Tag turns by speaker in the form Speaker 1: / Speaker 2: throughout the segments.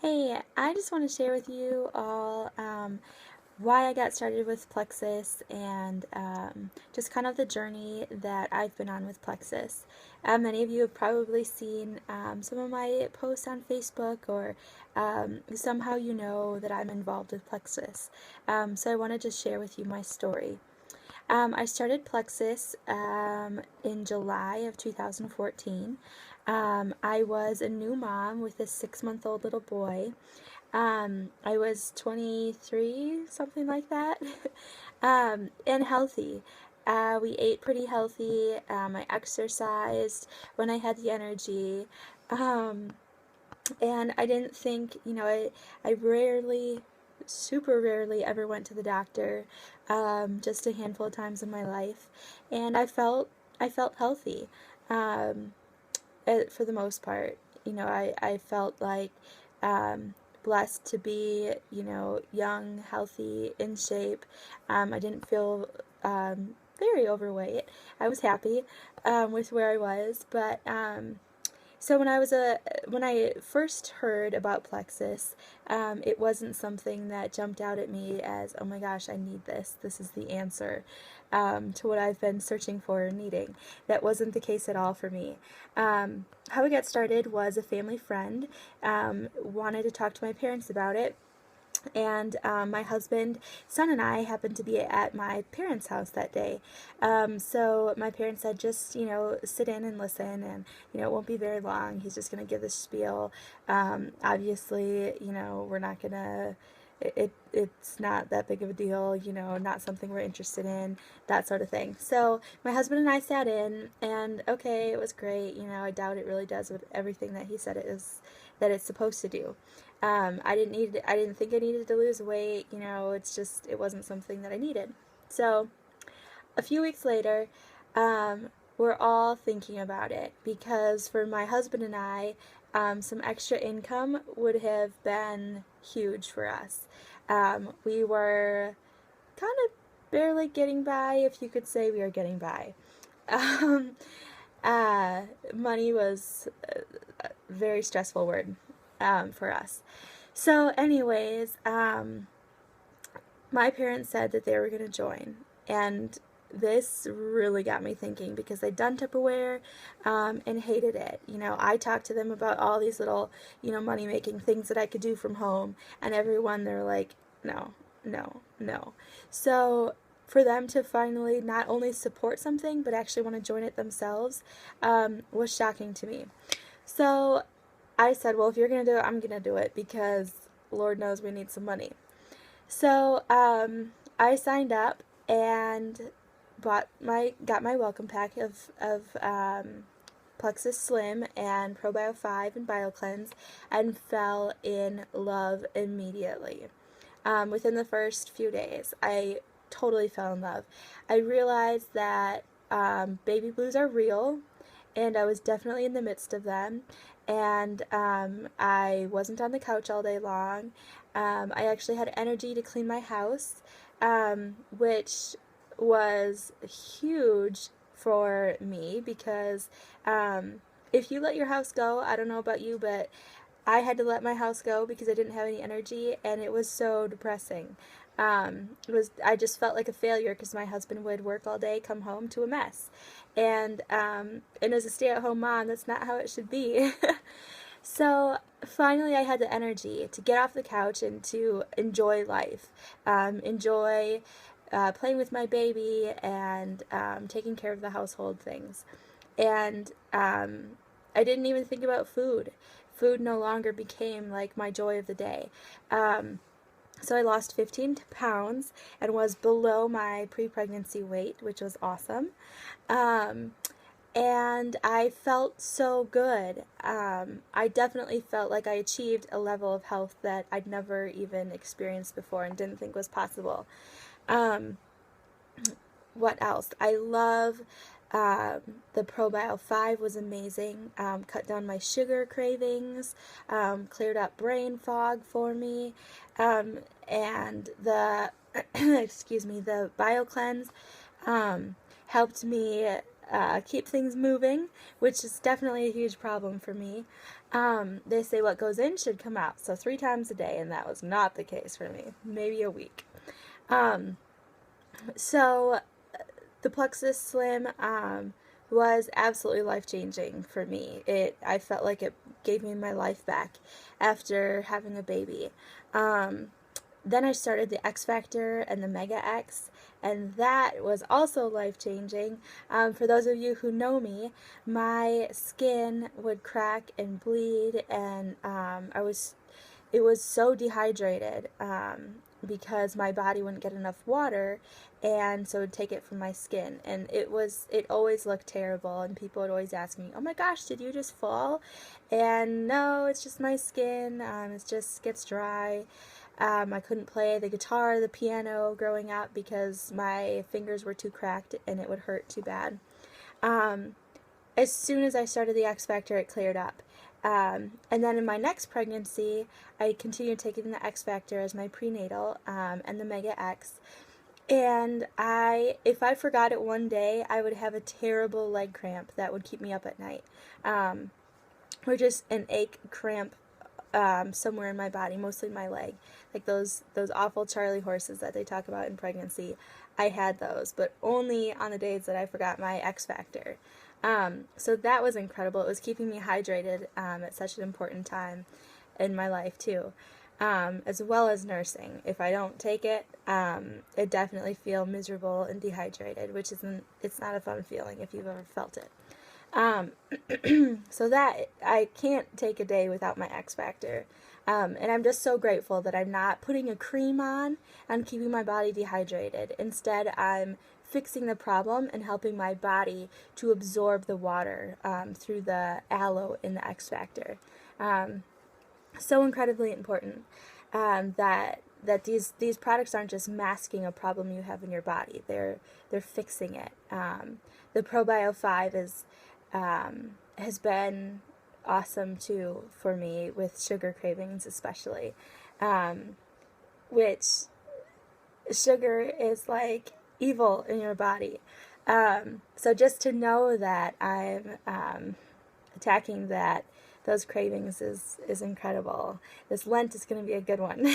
Speaker 1: Hey, I just want to share with you all why I got started with Plexus and just kind of the journey that I've been on with Plexus. Many of you have probably seen some of my posts on Facebook, or somehow you know that I'm involved with Plexus. So I want to just share with you my story. I started Plexus in July of 2014. I was a new mom with a 6-month-old little boy. I was 23, something like that, and healthy. We ate pretty healthy. I exercised when I had the energy. Um, and I didn't think, I rarely, super rarely ever went to the doctor, just a handful of times in my life. And I felt healthy, um, for the most part. I felt like, blessed to be, young, healthy, in shape. I didn't feel, very overweight. I was happy, with where I was, but, so when I first heard about Plexus, it wasn't something that jumped out at me as, oh my gosh, I need this. This is the answer, to what I've been searching for and needing. That wasn't the case at all for me. How I got started was a family friend wanted to talk to my parents about it, and my husband, son, and I happened to be at my parents' house that day. So my parents said, just, sit in and listen, and, it won't be very long. He's just going to give this spiel. Obviously, we're not going to, it's not that big of a deal, not something we're interested in, that sort of thing. So my husband and I sat in, and okay, it was great. I doubt it really does with everything that he said that it's supposed to do. I didn't think I needed to lose weight. It wasn't something that I needed. So a few weeks later, we're all thinking about it, because for my husband and I, some extra income would have been huge for us. We were kind of barely getting by, if you could say we were getting by. Um, Money was a very stressful word, for us. So, anyways, my parents said that they were going to join, and this really got me thinking, because they'd done Tupperware, and hated it. I talked to them about all these little, money making things that I could do from home, and everyone, they're like, no, no, no. So for them to finally not only support something but actually want to join it themselves, was shocking to me. So I said, well, if you're going to do it, I'm going to do it, because Lord knows we need some money. So I signed up and got my welcome pack of Plexus Slim and Probio 5 and BioCleanse, and fell in love immediately. Within the first few days, I totally fell in love. I realized that baby blues are real, and I was definitely in the midst of them. And I wasn't on the couch all day long. I actually had energy to clean my house, which was huge for me, because if you let your house go, I don't know about you, but I had to let my house go because I didn't have any energy, and it was so depressing. I just felt like a failure, because my husband would work all day, come home to a mess, and as a stay-at-home mom, that's not how it should be. So finally, I had the energy to get off the couch and to enjoy life, enjoy playing with my baby, and taking care of the household things. And I didn't even think about food. Food no longer became like my joy of the day. So I lost 15 pounds and was below my pre-pregnancy weight, which was awesome. Um, and I felt so good. I definitely felt like I achieved a level of health that I'd never even experienced before and didn't think was possible. Um, what else? I love, the Probio 5 was amazing. Cut down my sugar cravings, cleared up brain fog for me, and the excuse me, the BioCleanse helped me keep things moving, which is definitely a huge problem for me. They say what goes in should come out, so 3 times a day, and that was not the case for me. Maybe a week. Um, so the Plexus Slim was absolutely life-changing for me. I felt like it gave me my life back after having a baby. Then I started the X Factor and the Mega X, and that was also life-changing. For those of you who know me, my skin would crack and bleed, and it was so dehydrated because my body wouldn't get enough water, and so it would take it from my skin, and it always looked terrible, and people would always ask me, oh my gosh, did you just fall? And no, it's just my skin. It just gets dry. I couldn't play the guitar, the piano growing up because my fingers were too cracked and it would hurt too bad. As soon as I started the X Factor, it cleared up. And then in my next pregnancy, I continued taking the X Factor as my prenatal and the Mega X. And if I forgot it one day, I would have a terrible leg cramp that would keep me up at night. Or just an ache cramp somewhere in my body, mostly my leg. Like those awful Charlie horses that they talk about in pregnancy. I had those, but only on the days that I forgot my X Factor. So that was incredible. It was keeping me hydrated at such an important time in my life too, as well as nursing. If I don't take it, I definitely feel miserable and dehydrated, which it's not a fun feeling if you've ever felt it. So that I can't take a day without my X Factor. And I'm just so grateful that I'm not putting a cream on and keeping my body dehydrated. Instead, I'm fixing the problem and helping my body to absorb the water through the aloe in the X Factor. So incredibly important that these products aren't just masking a problem you have in your body. They're fixing it. The ProBio 5 has been awesome too for me with sugar cravings especially, which sugar is like evil in your body. So just to know that I'm attacking those cravings is incredible. This Lent is going to be a good one.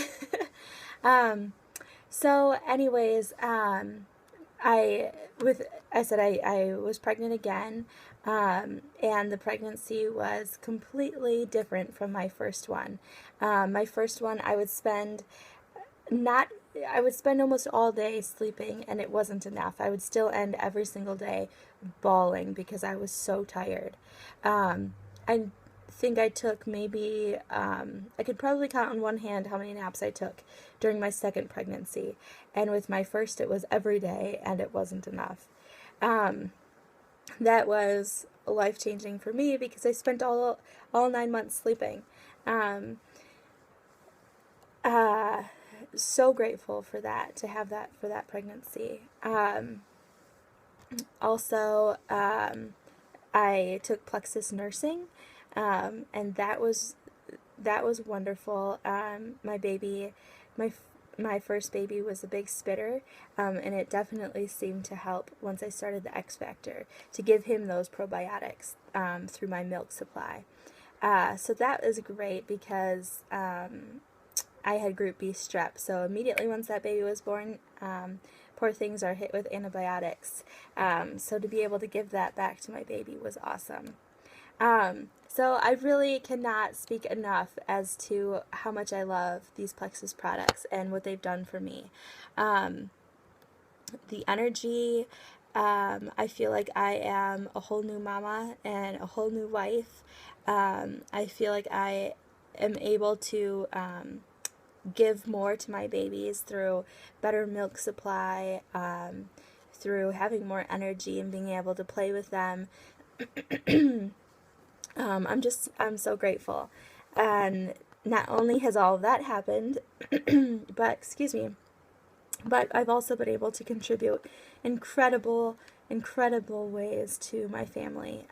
Speaker 1: So anyways, I was pregnant again, and the pregnancy was completely different from my first one. My first one, I would spend almost all day sleeping, and it wasn't enough. I would still end every single day bawling because I was so tired. I think I took maybe, I could probably count on one hand how many naps I took during my second pregnancy. And with my first, it was every day, and it wasn't enough. That was life-changing for me because I spent all 9 months sleeping. So grateful for that, to have that for that pregnancy. Also, I took plexus nursing, and that was wonderful. My first baby was a big spitter, and it definitely seemed to help once I started the X Factor to give him those probiotics through my milk supply. So that was great because I had group B strep, so immediately once that baby was born, poor things are hit with antibiotics. So to be able to give that back to my baby was awesome. So I really cannot speak enough as to how much I love these Plexus products and what they've done for me. The energy, I feel like I am a whole new mama and a whole new wife. I feel like I am able to give more to my babies through better milk supply, through having more energy and being able to play with them. I'm so grateful. And not only has all of that happened, but I've also been able to contribute incredible ways to my family.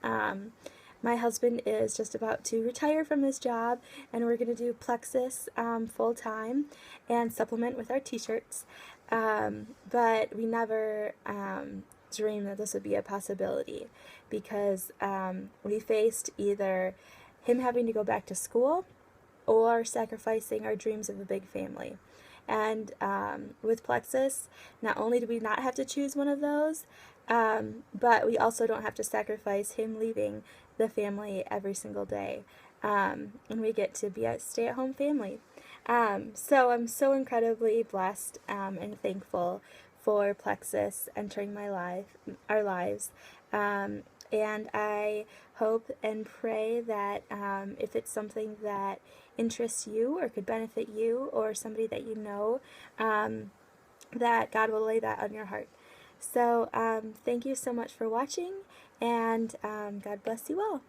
Speaker 1: My husband is just about to retire from his job, and we're going to do Plexus full time and supplement with our t-shirts. But we never dream that this would be a possibility, because we faced either him having to go back to school or sacrificing our dreams of a big family. And with Plexus, not only do we not have to choose one of those, but we also don't have to sacrifice him leaving the family every single day. And we get to be a stay-at-home family. So I'm so incredibly blessed and thankful for Plexus entering our lives. And I hope and pray that if it's something that interests you or could benefit you or somebody that you know, that God will lay that on your heart. So thank you so much for watching, and God bless you all.